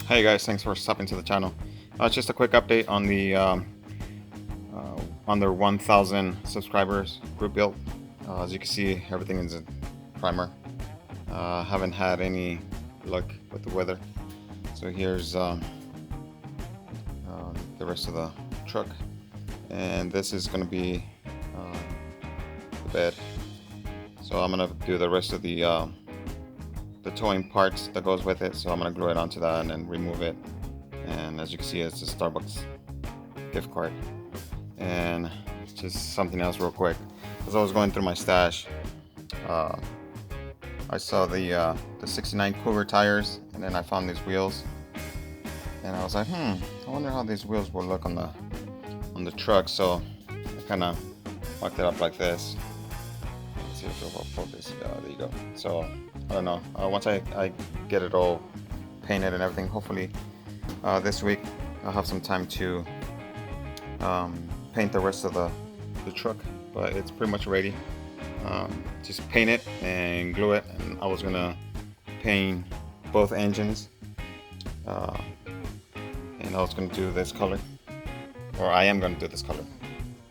Hey guys, thanks for stopping to the channel. Just a quick update on the on their 1,000 subscribers group build. As you can see, everything is in primer. Haven't had any luck with the weather. So here's the rest of the truck, and this is going to be the bed. So I'm going to do the rest of the towing parts that goes with it. So I'm going to glue it onto that and then remove it. And as you can see, it's a Starbucks gift card. And just something else real quick, as I was going through my stash, I saw the 69 Cougar tires, and then I found these wheels, and I was like, I wonder how these wheels will look on the truck. So I kind of marked it up like this. Let's see if it will focus. There you go. So I don't know, once I get it all painted and everything, hopefully this week I'll have some time to paint the rest of the truck, but it's pretty much ready. Just paint it and glue it, and I was gonna paint both engines, and I was gonna do this color, or I am gonna do this color.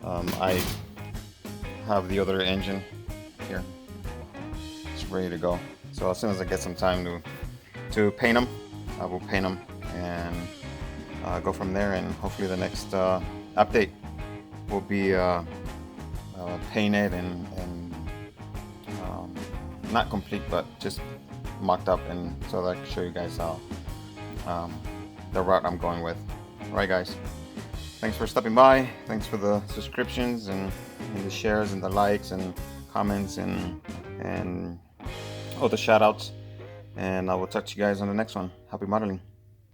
I have the other engine here, it's ready to go. So as soon as I get some time to paint them, I will paint them and go from there. And hopefully the next update will be painted and not complete, but just mocked up, and so that I can show you guys how the route I'm going with. Alright guys, thanks for stopping by. Thanks for the subscriptions and the shares and the likes and comments and all the shout outs, and I will talk to you guys on the next one. Happy modeling.